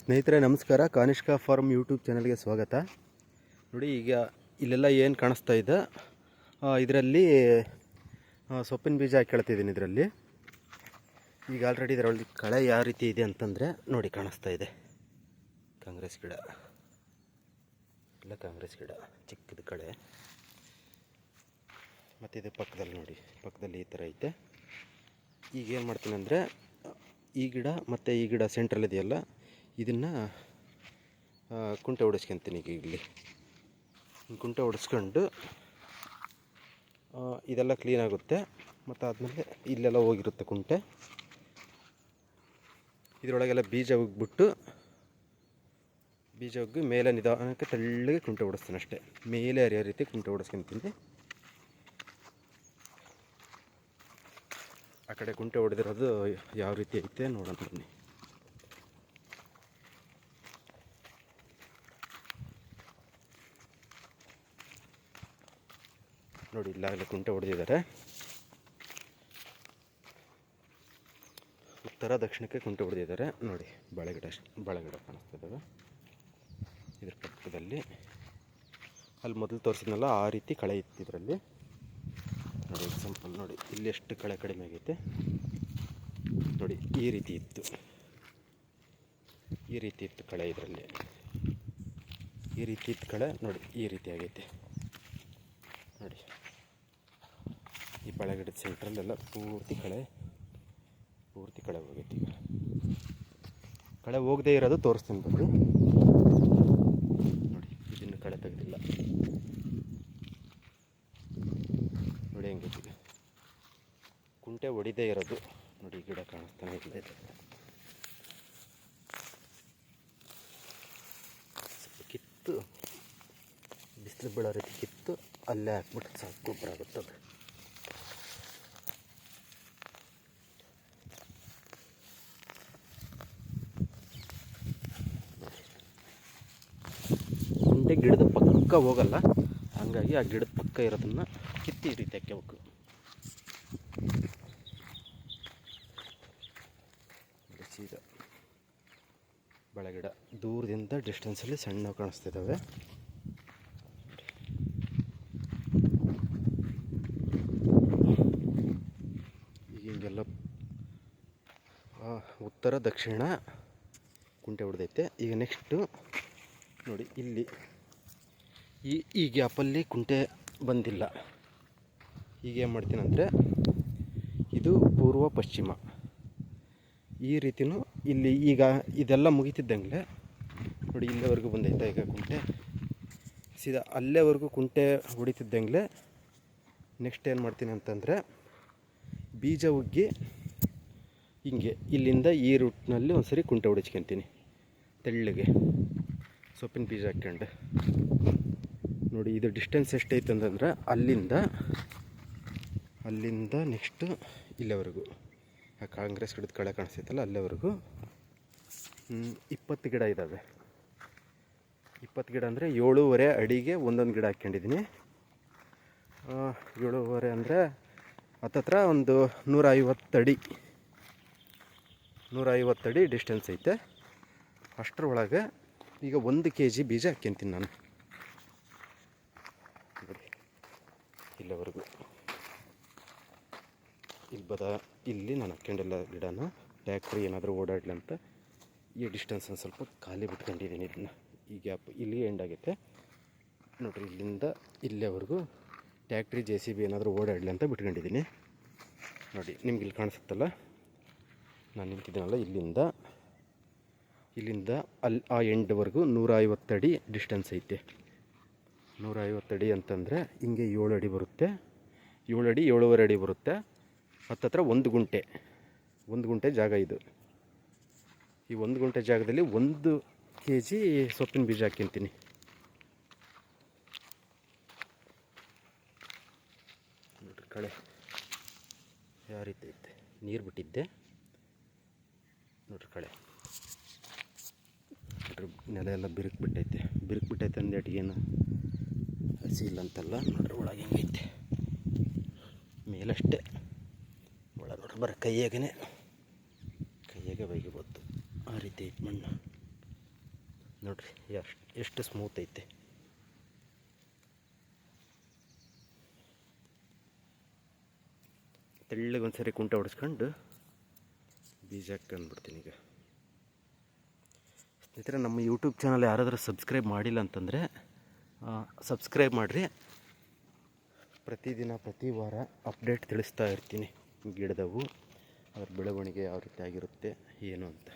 ಸ್ನೇಹಿತರೆ ನಮಸ್ಕಾರ. ಕಾನಿಷ್ಕಾ form YouTube ಚಾನಲ್ಗೆ ಸ್ವಾಗತ. ನೋಡಿ, ಈಗ ಇಲ್ಲೆಲ್ಲ ಏನು ಕಾಣಿಸ್ತಾ ಇದೆ, ಇದರಲ್ಲಿ ಸೊಪ್ಪಿನ ಬೀಜ ಹಾಕಿ ಇದರಲ್ಲಿ ಈಗ ಆಲ್ರೆಡಿ ಇದರಲ್ಲಿ ಕಳೆ ಯಾವ ರೀತಿ ಇದೆ ಅಂತಂದರೆ ನೋಡಿ, ಕಾಣಿಸ್ತಾ ಇದೆ ಕಾಂಗ್ರೆಸ್ ಗಿಡ, ಇಲ್ಲ ಕಾಂಗ್ರೆಸ್ ಗಿಡ ಚಿಕ್ಕದು ಕಳೆ. ಮತ್ತು ಇದು ಪಕ್ಕದಲ್ಲಿ ನೋಡಿ, ಪಕ್ಕದಲ್ಲಿ ಈ ಥರ ಐತೆ. ಈಗ ಏನು ಮಾಡ್ತೀನಿ ಅಂದರೆ, ಈ ಗಿಡ ಮತ್ತು ಈ ಗಿಡ ಸೆಂಟ್ರಲ್ ಇದೆಯಲ್ಲ, ಇದನ್ನು ಕುಂಟೆ ಹೊಡಿಸ್ಕೊಂತೀನಿ. ಈಗ ಇಲ್ಲಿ ಕುಂಟೆ ಹೊಡಿಸ್ಕೊಂಡು ಇದೆಲ್ಲ ಕ್ಲೀನಾಗುತ್ತೆ. ಮತ್ತು ಆದಮೇಲೆ ಇಲ್ಲೆಲ್ಲ ಹೋಗಿರುತ್ತೆ ಕುಂಟೆ, ಇದರೊಳಗೆಲ್ಲ ಬೀಜ ಹೋಗ್ಬಿಟ್ಟು ಬೀಜ ಹೋಗಿ ಮೇಲೆ ನಿಧಾನಕ್ಕೆ ತೆಳ್ಳಗೆ ಕುಂಟೆ ಹೊಡಿಸ್ತೀನಿ ಅಷ್ಟೇ. ಮೇಲೆ ಹರಿಯೋ ರೀತಿ ಕುಂಟೆ ಹೊಡಿಸ್ಕೊಂತೀನಿ. ಆ ಕಡೆ ಕುಂಟೆ ಹೊಡೆದಿರೋದು ಯಾವ ರೀತಿ ಐತೆ ನೋಡೋಣ ಬನ್ನಿ. ನೋಡಿ, ಇಲ್ಲಾಗಲೇ ಕುಂಟೆ ಹೊಡೆದಿದ್ದಾರೆ. ಉತ್ತರ ದಕ್ಷಿಣಕ್ಕೆ ಕುಂಟೆ ಹೊಡೆದಿದ್ದಾರೆ. ನೋಡಿ, ಬಾಳೆಗಿಡ ಕಾಣಿಸ್ತಾ ಇದ್ದಾವೆ ಇದ್ರ ಪಕ್ಕದಲ್ಲಿ. ಅಲ್ಲಿ ಮೊದಲು ತೋರಿಸಿದ್ನಲ್ಲ, ಆ ರೀತಿ ಕಳೆ ಇತ್ತು ಇದರಲ್ಲಿ. ನೋಡಿ, ಎಕ್ಸಾಂಪಲ್ ನೋಡಿ, ಇಲ್ಲಿ ಎಷ್ಟು ಕಳೆ ಕಡಿಮೆ ಆಗೈತೆ ನೋಡಿ. ಈ ರೀತಿ ಇತ್ತು ಕಳೆ ಇದರಲ್ಲಿ. ಈ ರೀತಿ ಇತ್ತು ಕಳೆ ನೋಡಿ, ಈ ರೀತಿ ಆಗೈತೆ ನೋಡಿ. ಈ ಬಾಳೆಗಿಡದ ಸೆಂಟ್ರಲ್ಲೆಲ್ಲ ಪೂರ್ತಿ ಕಳೆ ಹೋಗೈತಿ. ಈಗ ಕಳೆ ಹೋಗದೇ ಇರೋದು ತೋರಿಸ್ತೀನಿ ಬನ್ನಿ. ನೋಡಿ, ಇದನ್ನು ಕಳೆ ತೆಗೆದಿಲ್ಲ ನೋಡಿ, ಹೆಂಗೈತಿ ಕುಂಟೆ ಹೊಡಿದೇ ಇರೋದು ನೋಡಿ. ಗಿಡ ಕಾಣಿಸ್ತಾನೆ ಇಲ್ಲ, ಸ್ವಲ್ಪ ಕಿತ್ತು ಬಿಸಿಲು ಬೀಳೋ ರೀತಿ ಕಿತ್ತು ಅಲ್ಲೇ ಹಾಕ್ಬಿಟ್ಟು ಸಾಕು, ಗೊಬ್ಬರ ಆಗುತ್ತದೆ. ಕುಂಟೆ ಗಿಡದ ಪಕ್ಕ ಹೋಗಲ್ಲ, ಹಾಗಾಗಿ ಆ ಗಿಡದ ಪಕ್ಕ ಇರೋದನ್ನು ಕಿತ್ತಿ ಈ ರೀತಿ ಹಾಕಬೇಕು. ಸೀದಾ ಬಾಳೆಗಿಡ ದೂರದಿಂದ ಡಿಸ್ಟೆನ್ಸಲ್ಲಿ ಸಣ್ಣ ಕಾಣಿಸ್ತಿದ್ದಾವೆ. ಹಿಂಗೆಲ್ಲ ಉತ್ತರ ದಕ್ಷಿಣ ಕುಂಟೆ ಹೊಡೆದೈತೆ. ಈಗ ನೆಕ್ಸ್ಟು ನೋಡಿ, ಇಲ್ಲಿ ಈ ಗ್ಯಾಪಲ್ಲಿ ಕುಂಟೆ ಬಂದಿಲ್ಲ. ಈಗ ಏನು ಮಾಡ್ತೀನಿ ಅಂದರೆ, ಇದು ಪೂರ್ವ ಪಶ್ಚಿಮ ಈ ರೀತಿಯೂ ಇಲ್ಲಿ ಈಗ ಇದೆಲ್ಲ ಮುಗಿತಿದ್ದಂಗೆ ನೋಡಿ, ಇಲ್ಲಿವರೆಗೂ ಬಂದೈತೆ ಈಗ ಕುಂಟೆ. ಸೀದಾ ಅಲ್ಲೇವರೆಗೂ ಕುಂಟೆ ಹೊಡಿತಿದ್ದಂಗೆ ನೆಕ್ಸ್ಟ್ ಏನು ಮಾಡ್ತೀನಿ ಅಂತಂದರೆ, ಬೀಜ ಉಗ್ಗಿ ಹಿಂಗೆ ಇಲ್ಲಿಂದ ಈ ರೂಟ್ನಲ್ಲಿ ಒಂದು ಸರಿ ಕುಂಟೆ ಹೊಡಿಸ್ಕೊತೀನಿ ತೆಳ್ಳಗೆ, ಸೊಪ್ಪಿನ ಬೀಜ ಹಾಕ್ಕೊಂಡು. ನೋಡಿ, ಇದು ಡಿಸ್ಟೆನ್ಸ್ ಎಷ್ಟೈತೆ ಅಂತಂದ್ರೆ, ಅಲ್ಲಿಂದ ನೆಕ್ಸ್ಟು ಇಲ್ಲಿವರೆಗೂ ಆ ಕಾಂಗ್ರೆಸ್ ಗಿಡದ ಕಳೆ ಕಾಣಿಸ್ತೈತಲ್ಲ, ಅಲ್ಲಿವರೆಗೂ 20 ಗಿಡ ಇದ್ದಾವೆ. 20 ಗಿಡ ಅಂದರೆ 7.5 ಅಡಿಗೆ ಒಂದೊಂದು ಗಿಡ ಹಾಕ್ಕೊಂಡಿದ್ದೀನಿ. 7.5 ಅಂದರೆ ಹತ್ತತ್ರ ಒಂದು 150 ಅಡಿ ಡಿಸ್ಟೆನ್ಸ್ ಐತೆ. ಅಷ್ಟರೊಳಗೆ ಈಗ 1 kg ಬೀಜ ಹಾಕ್ಯಂತೀನಿ ನಾನು ಇಲ್ಲಿವರೆಗೂ. ಇಲ್ಲಿ ನಾನು ಹಾಕ್ಕೊಂಡಿಲ್ಲ ಗಿಡನ, ಟ್ಯಾಕ್ಟ್ರಿ ಏನಾದರೂ ಓಡಾಡಲಿ ಅಂತ ಈ ಡಿಸ್ಟೆನ್ಸ್ ಒಂದು ಸ್ವಲ್ಪ ಖಾಲಿ ಬಿಟ್ಕೊಂಡಿದ್ದೀನಿ. ಇದನ್ನು ಈ ಗ್ಯಾಪ್ ಇಲ್ಲಿ ಎಂಡ್ ಆಗೈತೆ ನೋಡಿರಿ. ಇಲ್ಲಿಂದ ಇಲ್ಲಿವರೆಗೂ ಟ್ಯಾಕ್ಟ್ರಿ JCB ಏನಾದರೂ ಓಡಾಡಲಿ ಅಂತ ಬಿಟ್ಕೊಂಡಿದ್ದೀನಿ. ನೋಡಿ, ನಿಮ್ಗೆ ಇಲ್ಲಿ ಕಾಣಿಸುತ್ತಲ್ಲ, ನಾನು ನಿಂತಿದ್ದೀನಲ್ಲ, ಇಲ್ಲಿಂದ ಅಲ್ಲಿ ಆ ಎಂಡ್ವರೆಗೂ 150 ಅಡಿ ಡಿಸ್ಟೆನ್ಸ್ ಐತೆ. 150 ಅಡಿ ಅಂತಂದರೆ ಹಿಂಗೆ 7 ಅಡಿ ಬರುತ್ತೆ, 7 ಅಡಿ 7.5 ಅಡಿ ಬರುತ್ತೆ. ಹತ್ತತ್ರ 1 ಗುಂಟೆ ಜಾಗ ಇದು. ಈ 1 ಗುಂಟೆ ಜಾಗದಲ್ಲಿ 1 kg ಸೊಪ್ಪಿನ ಬೀಜ ಹಾಕ್ಯಂತೀನಿ. ನೋಡ್ರಿ, ಕಳೆ ಯಾವ ರೀತಿ ಐತೆ. ನೀರು ಬಿಟ್ಟಿದ್ದೆ ನೋಡ್ರಿ, ಕಳೆ ನೋಡ್ರಿ, ನೆಲ ಎಲ್ಲ ಬಿರುಕು ಅಂದೇಟಿ ಏನು ಹಸಿ ಇಲ್ಲ ಅಂತಲ್ಲ. ನೋಡ್ರಿ, ಒಳಗೆ ಹೆಂಗೈತೆ, ಮೇಲಷ್ಟೇ, ಒಳಗೆ ನೋಡ್ರಿ ಬರೀ ಕೈಯಾಗೆ ಬೈಗಬಹುದು ಆ ರೀತಿ ಐತೆ ಮಣ್ಣು. ನೋಡಿರಿ ಎಷ್ಟು ಸ್ಮೂತ್ ಐತೆ. ತೆಳ್ಳಗೆ ಒಂದು ಸರಿ ಕುಂಟ ಹೊಡೆಸ್ಕೊಂಡು ಬೀಜ ಹಾಕ್ಕೊಂಡ್ಬಿಡ್ತೀನಿ. ಈಗ ಸ್ನೇಹಿತರೆ, ನಮ್ಮ ಯೂಟ್ಯೂಬ್ ಚಾನಲ್ ಯಾರಾದರೂ ಸಬ್ಸ್ಕ್ರೈಬ್ ಮಾಡಿಲ್ಲ ಅಂತಂದರೆ ಸಬ್ಸ್ಕ್ರೈಬ್ ಮಾಡಿರಿ. ಪ್ರತಿದಿನ ಪ್ರತಿ ವಾರ ಅಪ್ಡೇಟ್ ತಿಳಿಸ್ತಾ ಇರ್ತೀನಿ ಗಿಡದವು, ಅದ್ರ ಬೆಳವಣಿಗೆ ಯಾವ ರೀತಿ ಆಗಿರುತ್ತೆ ಏನು ಅಂತ.